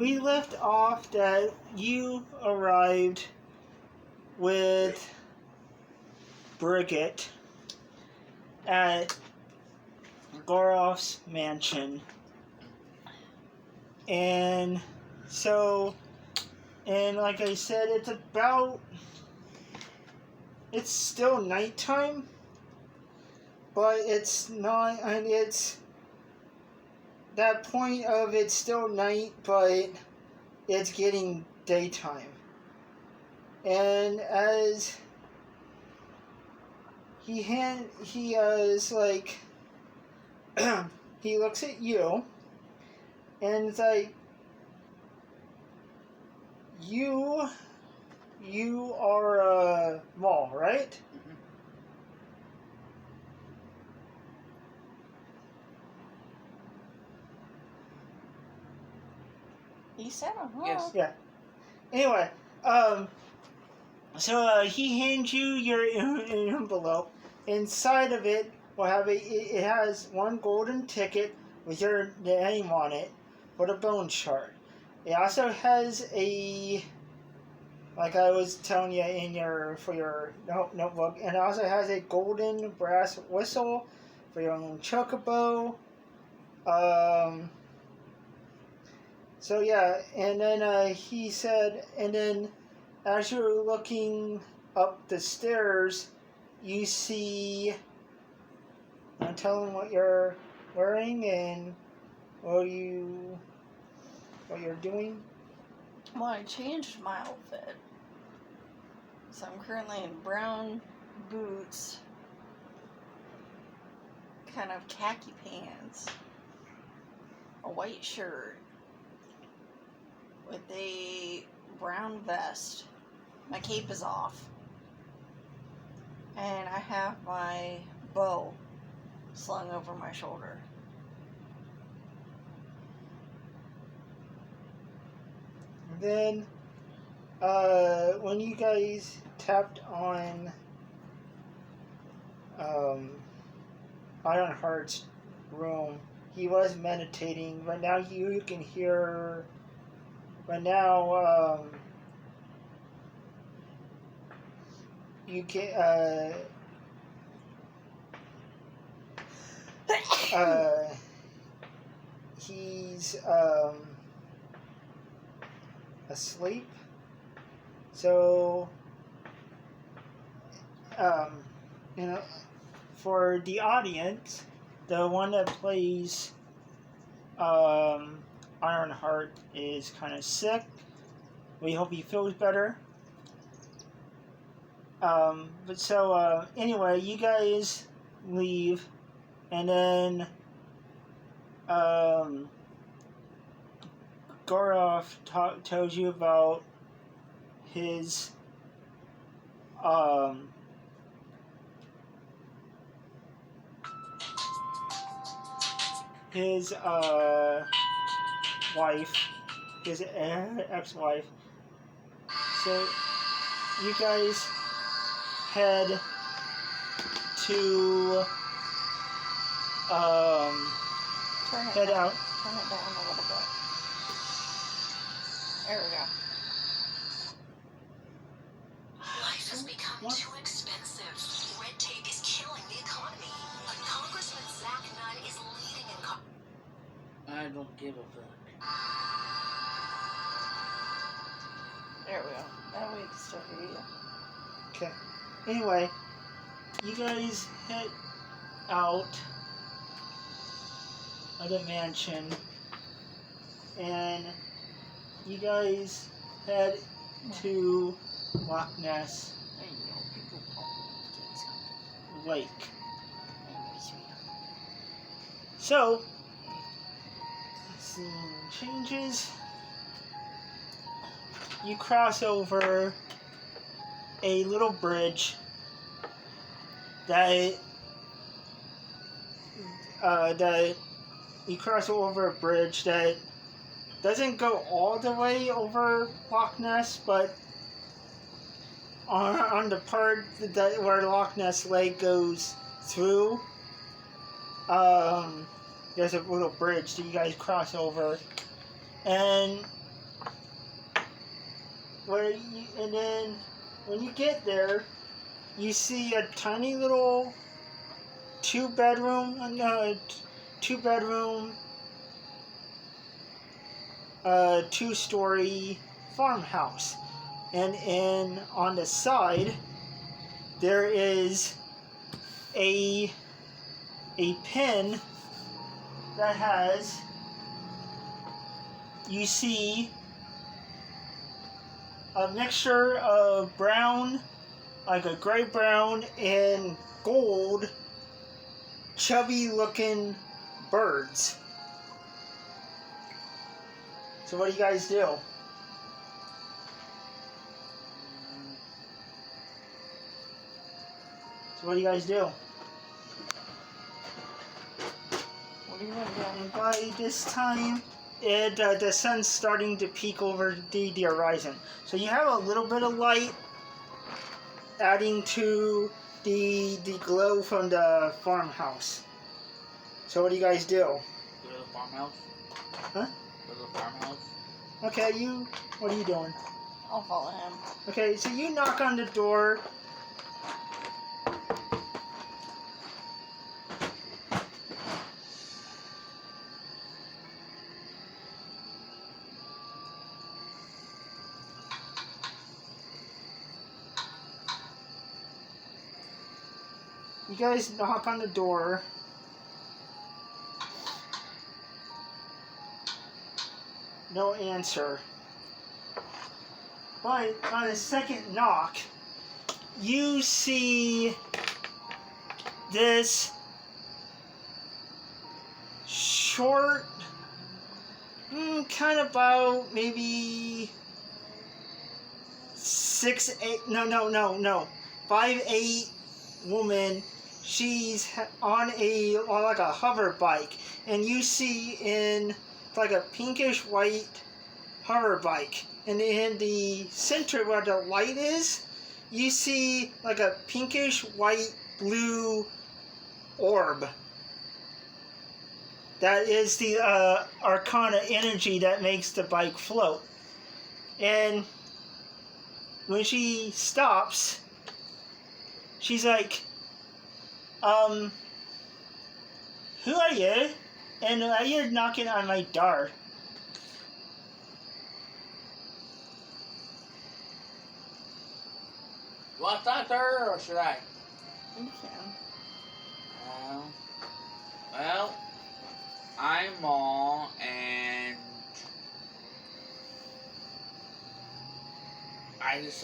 we left off that you arrived with Bridget at Goroff's mansion. And so, and like I said, it's still nighttime, but it's not, and it's that point of it's still night, but it's getting daytime. And as he is like, he looks at you, and it's like, you are Maul, right? Mm-hmm. He said Yes. Yeah. Anyway, so he hands you your envelope. Inside of it will have it has one golden ticket with your name on it for the bone shard. It also has a, like I was telling you in your notebook, and it also has a golden brass whistle for your own chocobo. So yeah, and then he said, and then as you're looking up the stairs, you see. Tell him what you're wearing and what you're doing. Well, I changed my outfit. So I'm currently in brown boots, kind of khaki pants, a white shirt with a brown vest. My cape is off. And I have my bow slung over my shoulder. Then, when you guys tapped on Ironheart's room, he was meditating. Right now, you can hear. Right now, you can. He's asleep. So, for the audience, the one that plays Ironheart is kind of sick. We hope he feels better. But so, anyway, you guys leave, and then Goroff tells you about his wife, his ex-wife. So you guys head to head out. Turn it down a little bit. There we go. Life has become too expensive. Red tape is killing the economy. Congressman Zach Nunn is leading in I don't give a fuck. There we go. Now we can still hear you. Okay. Anyway, you guys head out of the mansion, and you guys head to Loch Ness Lake. So, scene changes. You cross over a little bridge that you cross over a bridge that doesn't go all the way over Loch Ness, but on the part that where Loch Ness Lake goes through, there's a little bridge that you guys cross over, and and then when you get there, you see a tiny little two-bedroom, two-story farmhouse, and on the side there is a pen that has, you see, a mixture of brown, like a gray brown, and gold, chubby looking birds. So what do you guys do? So what do you guys do? What are you gonna do? And by this time, the sun's starting to peek over the horizon. So you have a little bit of light adding to the glow from the farmhouse. So what do you guys do? Go to the farmhouse. Huh? Go to the farmhouse. Okay, what are you doing? I'll follow him. Okay, so you knock on the door. You guys knock on the door. No answer. But on the second knock, you see this short, kind of about maybe 6'8", no, 5'8" woman. She's on like a hover bike, and you see in like a pinkish white hover bike, and in the center where the light is, you see like a pinkish white blue orb. That is the arcana energy that makes the bike float. And when she stops, she's like, who are you? And why are you knocking on my door? You want to talk to her, or should I? You can. Well, I'm Ma, and I just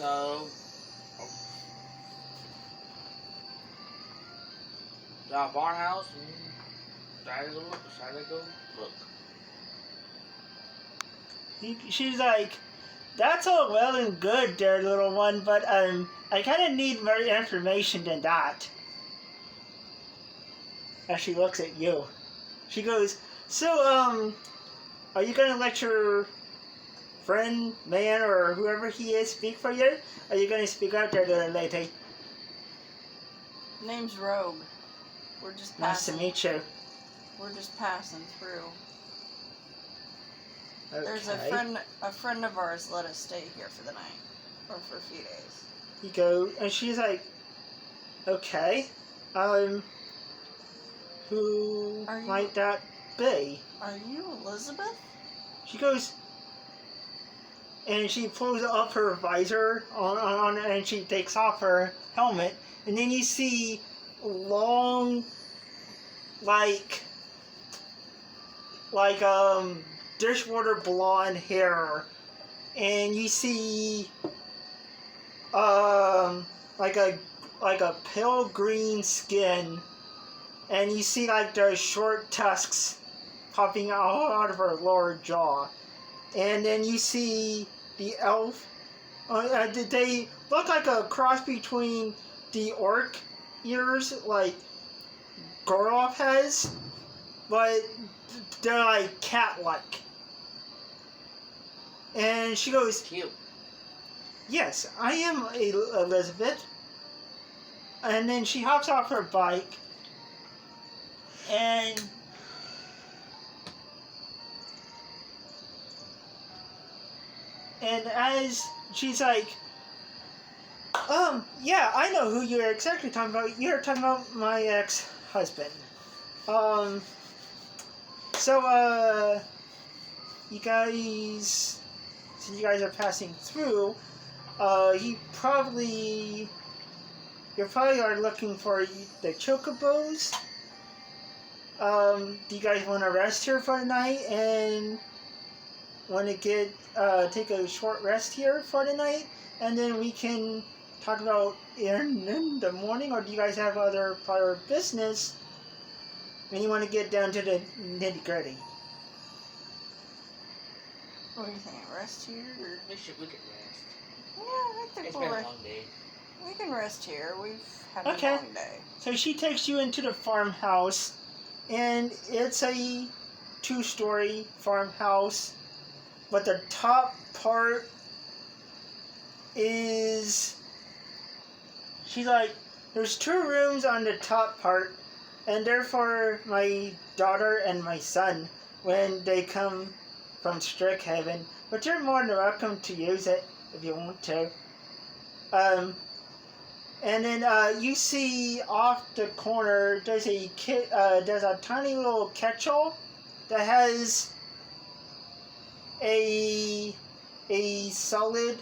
the barn house and decided to go look. She's like, that's all well and good there, little one, but I kind of need more information than that. As she looks at you, she goes, so are you gonna let your friend, man, or whoever he is speak for you? Are you gonna speak out there, little lady? Name's Rogue. We're just Nice to passing. meet you. We're just passing through. Okay. There's a friend of ours let us stay here for the night, or for a few days. You go, and she's like, okay, who might that be? Are you Elizabeth? She goes, and she pulls up her visor on and she takes off her helmet, and then you see long, like dishwater blonde hair, and you see like a pale green skin, and you see like those short tusks popping out of her lower jaw, and then you see the elf. They look like a cross between the orc ears, like Goroth has, but they're like cat-like. And she goes, Cute. yes, I am Elizabeth. And then she hops off her bike, and And as she's like, yeah, I know who you're exactly talking about. You're talking about my ex-husband. So, you guys, since you guys are passing through, you probably are looking for the chocobos. Do you guys want to rest here for the night and want to take a short rest here for the night, and then we can talk about in the morning, or do you guys have other prior business when you want to get down to the nitty gritty? What do you think? Rest here? Or... We could rest. Yeah, I think It's we'll been a long day. we can rest here. We've had Okay. a long day. So she takes you into the farmhouse, and it's a 2-story farmhouse, but the top part is, she's like, there's 2 rooms on the top part, and they're for my daughter and my son when they come from Strickhaven, but you're more than welcome to use it if you want to. And then you see off the corner there's a tiny little kettle that has a solid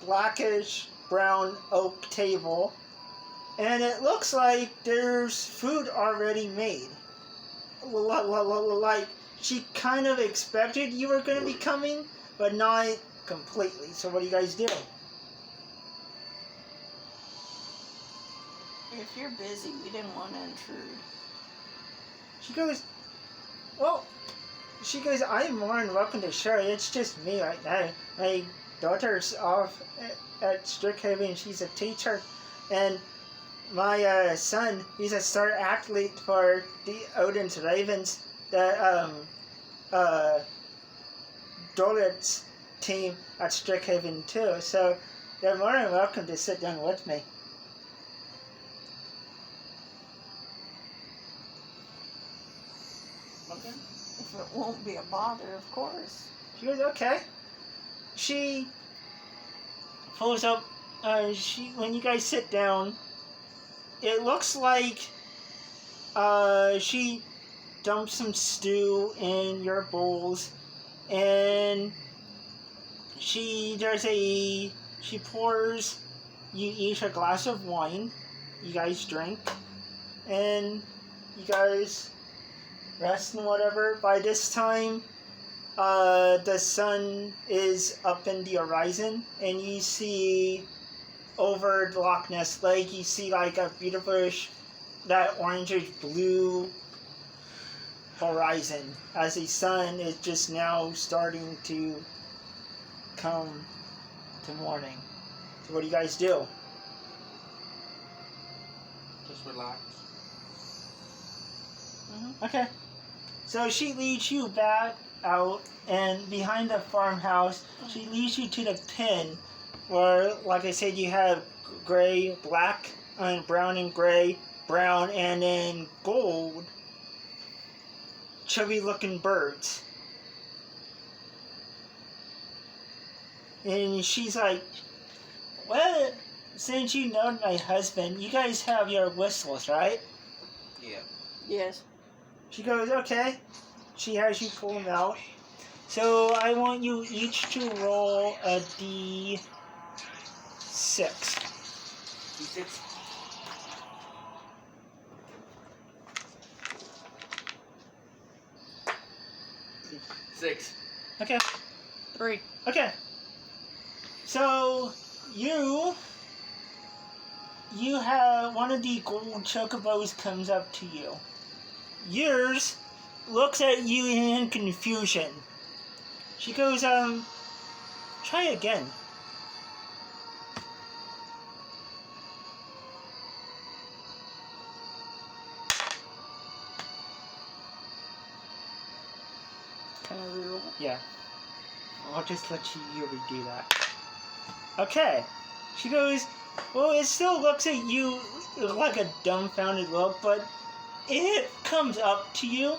blackish brown oak table, and it looks like there's food already made. Like she kind of expected you were going to be coming, but not completely. So what do you guys do? If you're busy, we didn't want to intrude. She goes, well, I'm more than welcome to share. It's just me right now. My daughter's off at Strickhaven. She's a teacher. And my son, he's a star athlete for the Odin's Ravens, the Dolet's team at Strickhaven too. So they're more than welcome to sit down with me. Okay. If it won't be a bother, of course. She goes, okay. She pulls up, when you guys sit down, it looks like she dumps some stew in your bowls, and she pours you each a glass of wine. You guys drink, and you guys rest and whatever. By this time, the sun is up in the horizon, and you see over the Loch Ness Lake, you see like a beautiful, that orangish blue horizon as the sun is just now starting to come to morning. So what do you guys do? Just relax. Mm-hmm. Okay. So she leads you back out, and behind the farmhouse, she leads you to the pen where, like I said, you have gray, black, and brown and gray, brown, and then gold, chubby looking birds. And she's like, well, since you know my husband, you guys have your whistles, right? Yeah. Yes. She goes, okay. She has you pull them out. So I want you each to roll a D6. D6. Six. Okay. 3. Okay. So you have one of the gold chocobos comes up to you. Yours looks at you in confusion. She goes, try again. Can I reroll? Yeah. I'll just let you redo that. Okay. She goes, well, it still looks at you like a dumbfounded look, but it comes up to you.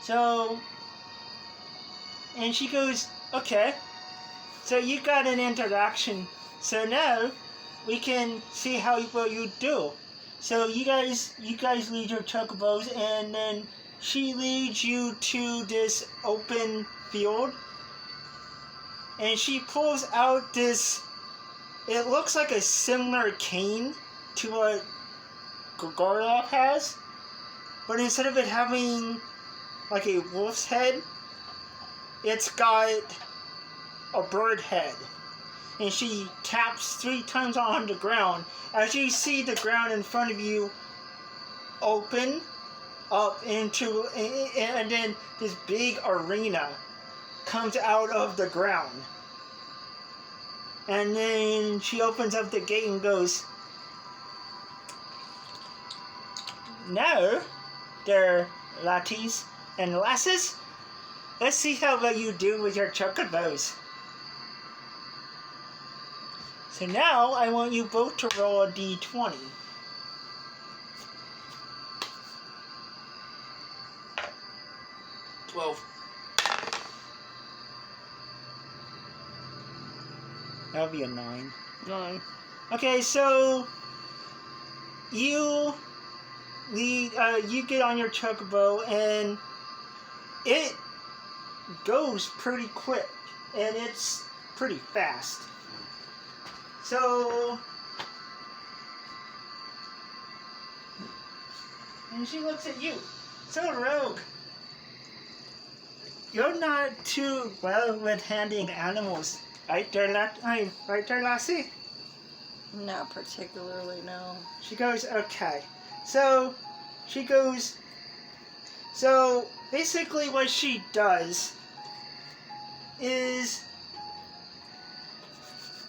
So, and she goes, okay. So you got an interaction. So now we can see how well you do. So you guys lead your chocobos, and then she leads you to this open field, and she pulls out this. It looks like a similar cane to what Gorgoroth has, but instead of it having like a wolf's head, it's got a bird head. And she taps 3 times on the ground. As you see the ground in front of you open up into, and then this big arena comes out of the ground. And then she opens up the gate and goes, "Now, there, latties and lasses, let's see how well you do with your chocobos. So now I want you both to roll a d20. That'll be a 9. 9. Okay, so you you get on your chocobo, and it goes pretty quick, and it's pretty fast. So, and she looks at you. So, Rogue, you're not too well with handling animals, right there, Lassie? Not particularly, no. She goes, okay. So, she goes, so basically what she does is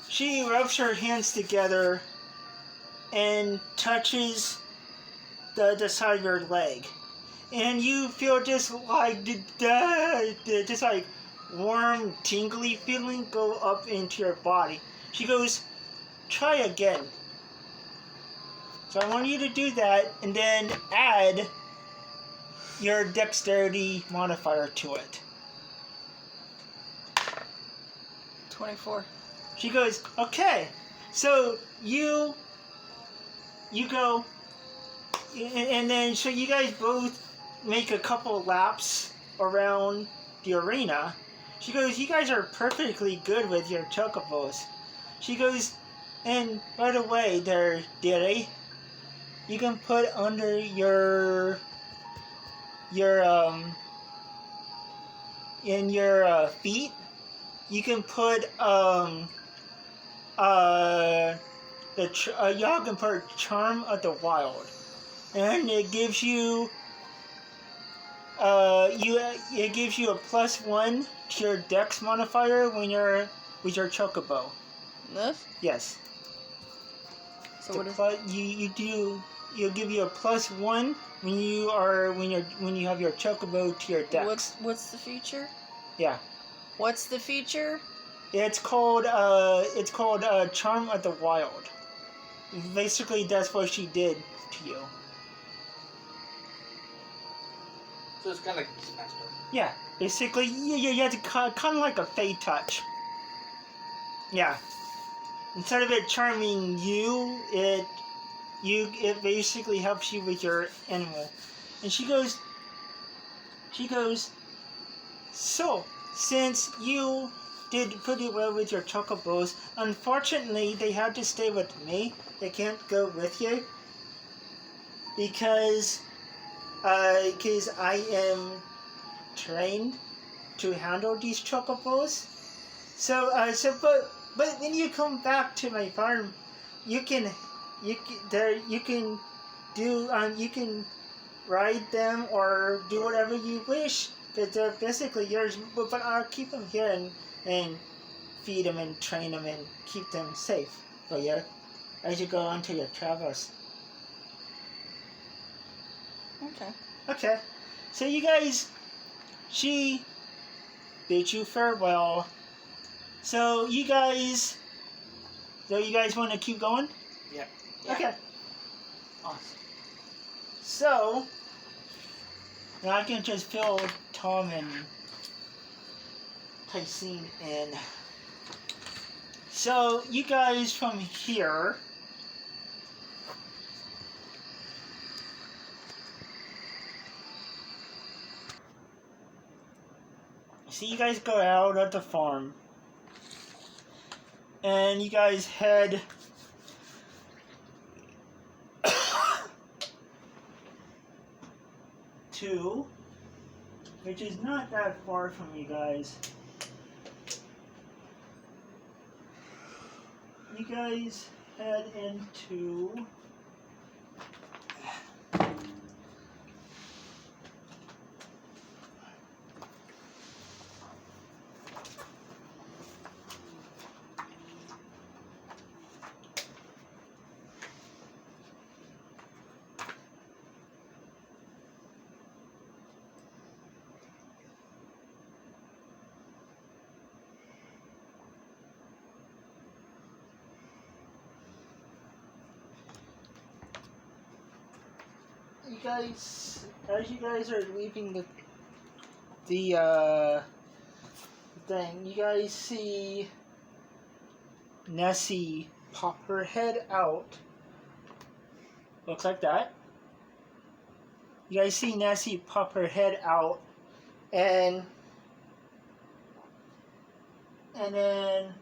she rubs her hands together and touches the side of your leg. And you feel just like warm, tingly feeling go up into your body. She goes, try again. So I want you to do that and then add your dexterity modifier to it. 24. She goes, okay. So you go, and then so you guys both make a couple laps around the arena. She goes, you guys are perfectly good with your chocobos. She goes, and by the way, there, Dere, you can put under your in your feet, you can put y'all can put Charm of the Wild, and it gives you it gives you a +1 to your Dex modifier when you're with your chocobo. This? Yes. So what is You'll give you a +1 when you have your chocobo to your Dex. What's the feature? Yeah. What's the feature? It's called Charm of the Wild. Basically, that's what she did to you. So it's kind of like Beastmaster. Yeah. Basically, you have to kind of like a Fey touch. Yeah. Instead of it charming you, it basically helps you with your animal. And she goes, so, since you did pretty well with your chocobos, unfortunately they have to stay with me. They can't go with you. Because I am trained to handle these chocobos. But when you come back to my farm, you can ride them or do whatever you wish, because they're basically yours. But I'll keep them here and feed them and train them and keep them safe for you as you go on to your travels. Okay. Okay. So you guys, she bid you farewell. So you guys want to keep going? Yeah. Okay. Awesome. So, now I can just fill Tom and Tyson in. So you guys from here. So you guys go out of the farm. And you guys head to, which is not that far from you guys. You guys head into as you guys are leaving the thing, you guys see Nessie pop her head out. Looks like that. You guys see Nessie pop her head out, and then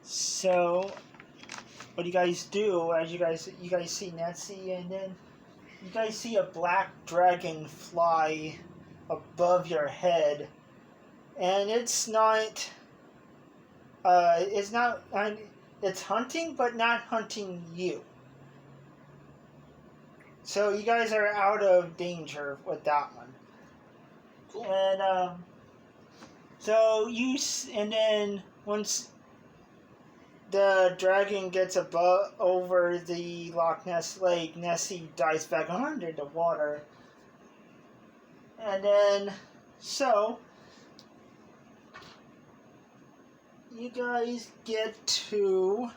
so what do you guys do as you guys see Nessie, and then you guys see a black dragon fly above your head, and it's hunting but not hunting you. So you guys are out of danger with that one. Cool. And and then once the dragon gets over the Loch Ness Lake, Nessie dives back under the water. And then, so, you guys get to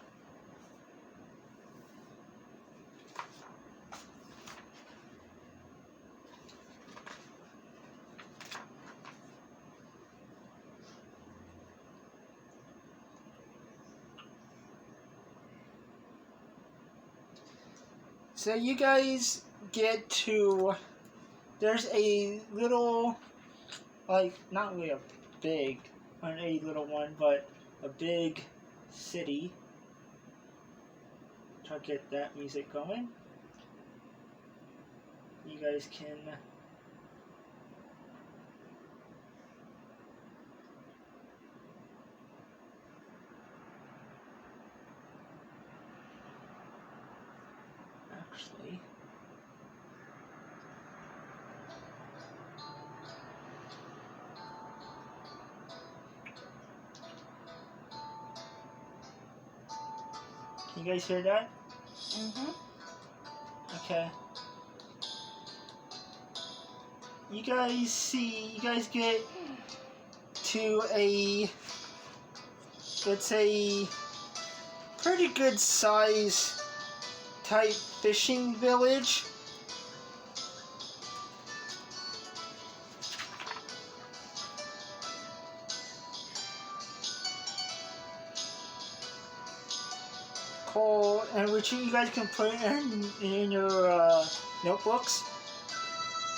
there's a little, like, not really a little one, but a big city. Try to get that music going. You guys can actually. Can you guys hear that? Mm-hmm. Okay. You guys get to it's a pretty good size type fishing village. And which you guys can put in your notebooks.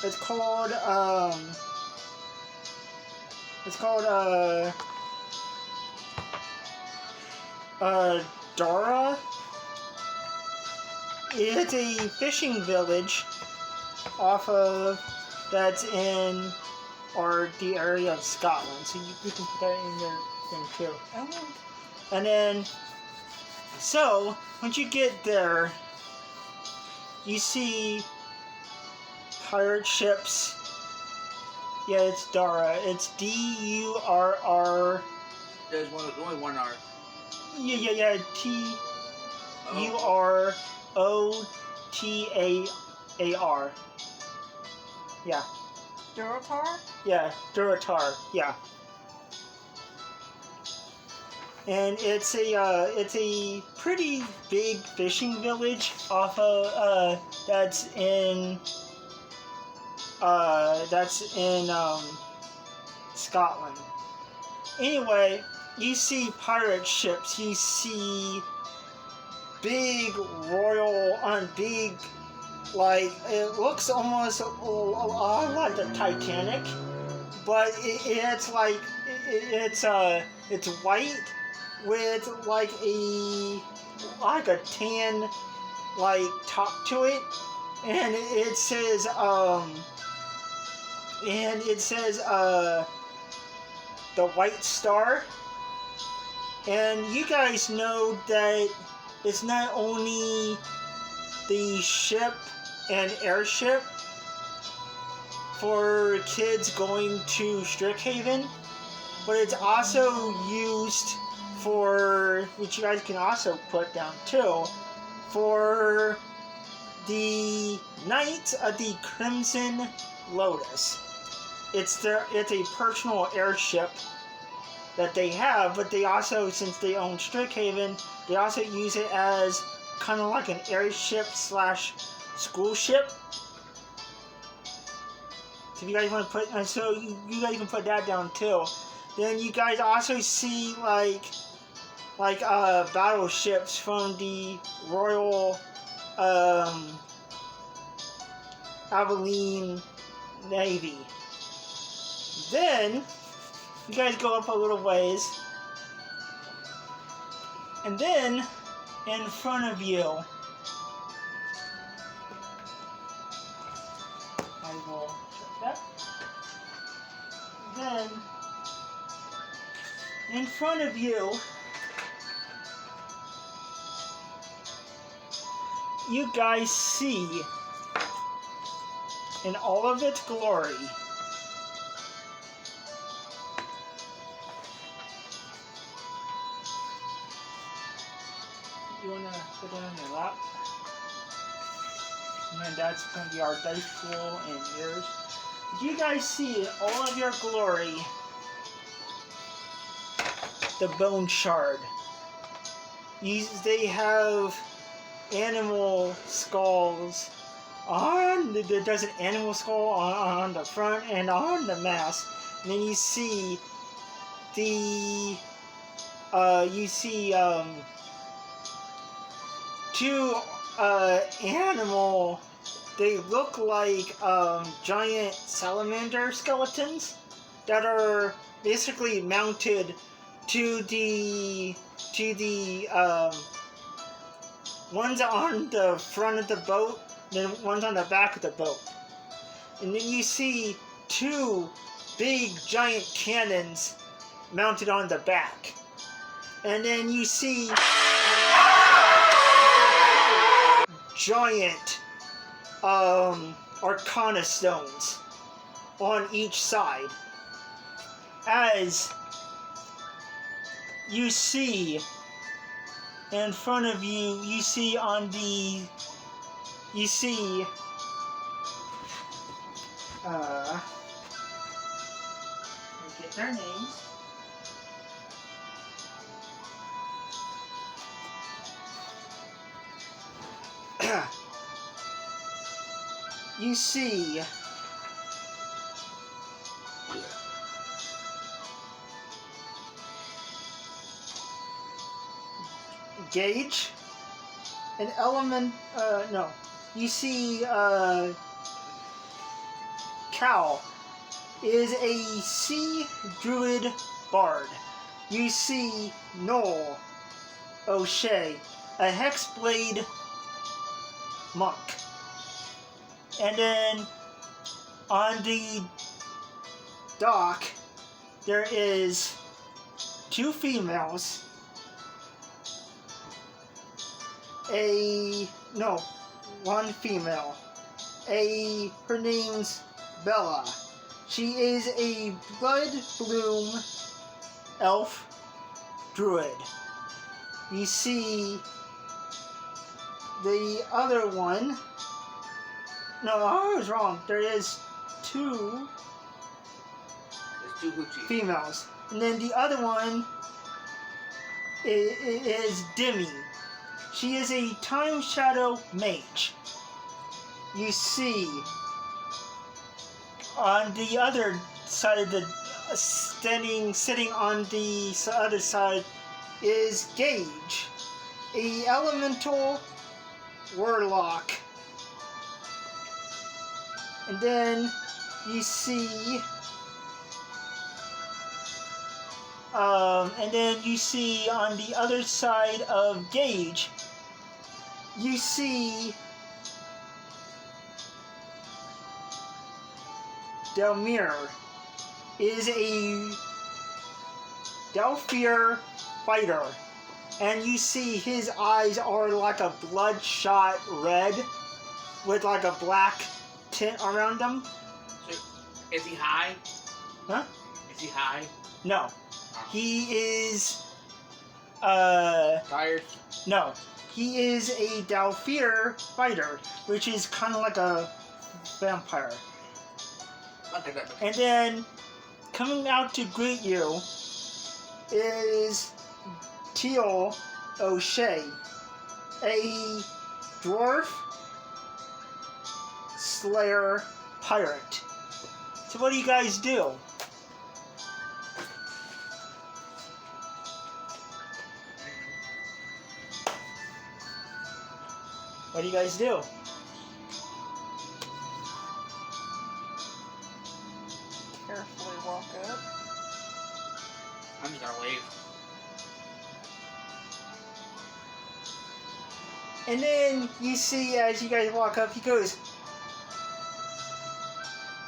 It's called Dara. It's a fishing village that's in the area of Scotland. So you can put that in your thing too. Oh. And then, so once you get there, you see pirate ships. Yeah, it's Dara. It's D-U-R-R. There's only one R. Yeah. T-U-R-O-T-A-A-R. Yeah. Durotar? Yeah, Duratar. Yeah. And it's a pretty big fishing village off of that's in Scotland. Anyway, you see pirate ships. You see big big, like, it looks almost like the Titanic, but it's like, it's white with like a tan, like, top to it, and it says the White Star. And you guys know that it's not only the ship and airship for kids going to Strixhaven, but it's also used for, which you guys can also put down too, for the Knights of the Crimson Lotus. It's a personal airship that they have, but they also, since they own Strixhaven, they also use it as kind of like an airship slash school ship. So if you guys want to put, so you guys can put that down too. Then you guys also see like battleships from the Royal Abilene Navy. Then you guys go up a little ways, and then in front of you, I will check that. Then in front of you, you guys see in all of its glory you want to put that on your lap? And then that's going to be our dice pool and yours. You guys see in all of your glory the bone shard. They have animal skulls on, there's an animal skull on the front and on the mask. And then you see two animal, they look like giant salamander skeletons that are basically mounted to the one's on the front of the boat, then one's on the back of the boat. And then you see two big giant cannons mounted on the back. And then you see giant arcana stones on each side. As you see in front of you, you see let me get their names. You see Gage, an element, you see Cal is a sea druid bard. You see Noel O'Shea, a hexblade monk. And then on the dock, there is two females, one female. Her name's Bella. She is a blood bloom elf druid. You see the other one. No, I was wrong. There is two females. And then the other one is Demi. She is a time shadow mage. You see on the other side of sitting on the other side is Gage, a elemental warlock. And then you see, on the other side of Gage, you see Delmir is a Delphir fighter, and you see his eyes are like a bloodshot red with like a black tint around them. So, is he high? Huh? Is he high? No. He is Tired? no. He is a Delphir fighter, which is kind of like a vampire. Okay, that makes And then, coming out to greet you is Teal O'Shea, a dwarf slayer pirate. So what do you guys do? What do you guys do? Carefully walk up. I'm just gonna leave. And then you see, as you guys walk up, he goes,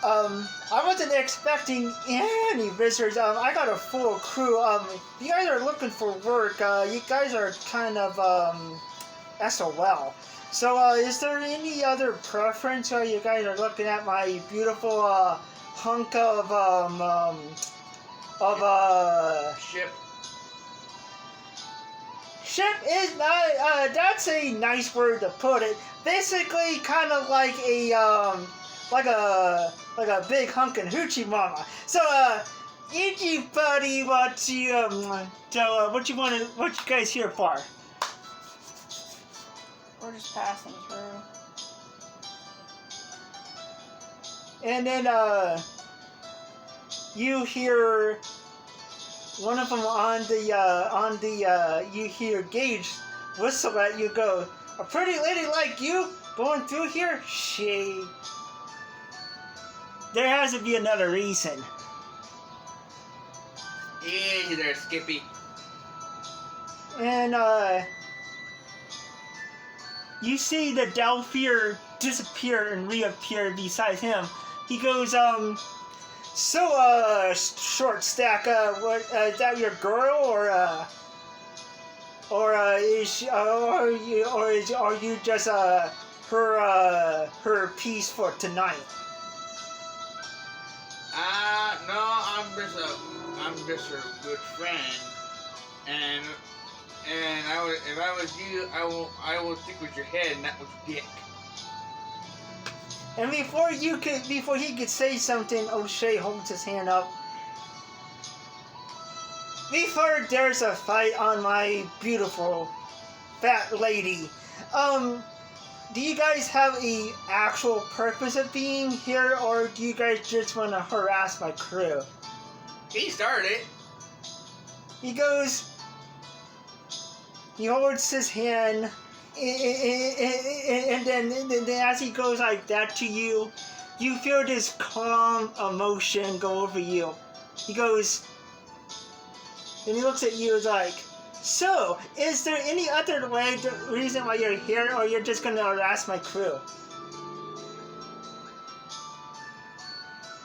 I wasn't expecting any visitors. I got a full crew. You guys are looking for work. You guys are kind of, SOL. So, is there any other preference? You guys are looking at my beautiful, hunk of, Ship. ship is not, that's a nice word to put it. Basically, kind of like a big hunkin' hoochie mama. So, anybody want to, what you guys here for? We're just passing through. And then, you hear one of them you hear Gage whistle at you, go, a pretty lady like you going through here? There has to be another reason. Easy there, Skippy. And, you see the Delphir disappear and reappear beside him. He goes, short stack, what, is that your girl, are you just, her piece for tonight? No, I'm just a good friend, and if I was you, I will stick with your head and not with your dick. And before he could say something, O'Shea holds his hand up. Before there's a fight on my beautiful fat lady, do you guys have a actual purpose of being here, or do you guys just want to harass my crew? He started it. He goes, he holds his hand, and then as he goes like that to you, you feel this calm emotion go over you. He goes, and he looks at you, is like, so, is there any other reason why you're here, or you're just gonna harass my crew?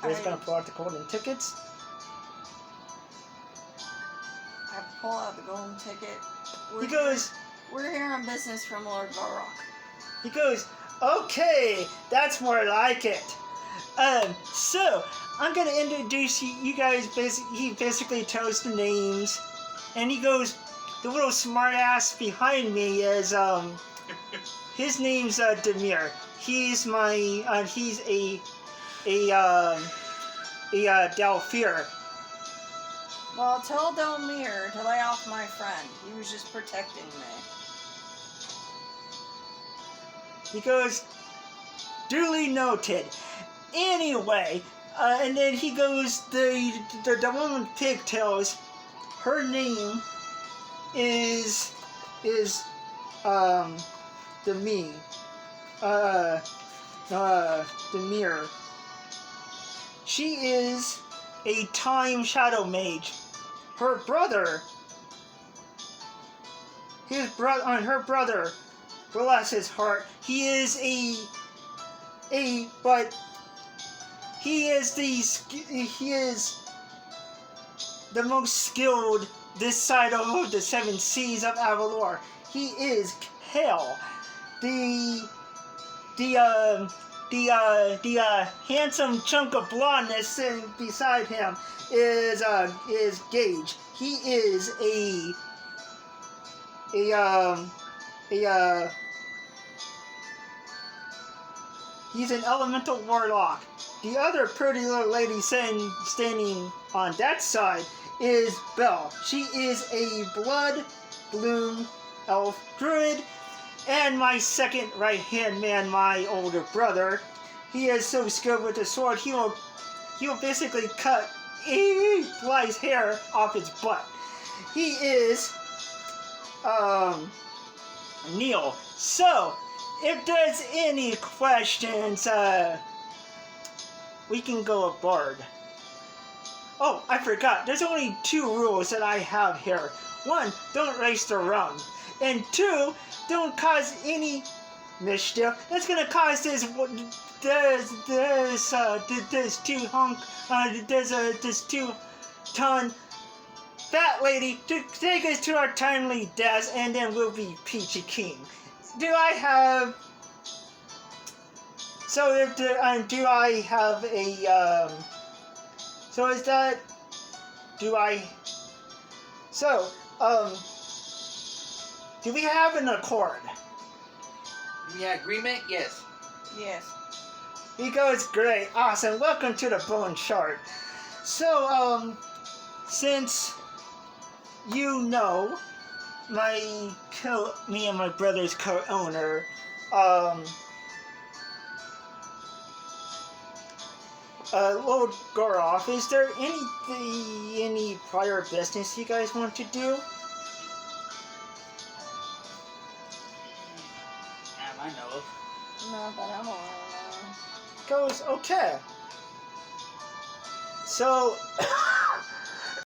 You're just gonna pull out the golden tickets? I pull out the golden ticket. He goes, We're here on business from Lord Varrock. he goes, okay, that's more like it. So, I'm gonna introduce you guys, he basically tells the names, and he goes, the little smart ass behind me is, his name's, Demir. He's he's a Delphir. Well, tell Delmir to lay off my friend. He was just protecting me. He goes, duly noted. Anyway, And then he goes, the woman with pigtails, her name is the me. The mirror. She is a time shadow mage. Her brother, her brother, bless his heart, he is but he is the most skilled this side of the 7 seas of Avalor. He is Hale, the handsome chunk of blondness sitting beside him is Gage. He is he's an elemental warlock. The other pretty little lady standing on that side is Belle. She is a blood bloom elf druid. And my second right-hand man, my older brother, he is so skilled with the sword, he'll basically cut Bly's hair off his butt. He is Neil. So, if there's any questions, we can go a bard. Oh, I forgot. There's only 2 rules that I have here. 1, don't race the rum. And 2, don't cause any mischief. That's gonna cause this 2-ton fat lady to take us to our timely deaths, and then we'll be peachy keen. Do I have? So if do I have a? So is that? Do I? So do we have an accord? Yeah, agreement? Yes. Yes. He goes, great, awesome, welcome to the Bone Chart. So, since you know me and my brother's co-owner, Lord Goroff, is there any prior business you guys want to do? I know of. Not that I'm aware of. Goes, okay. So,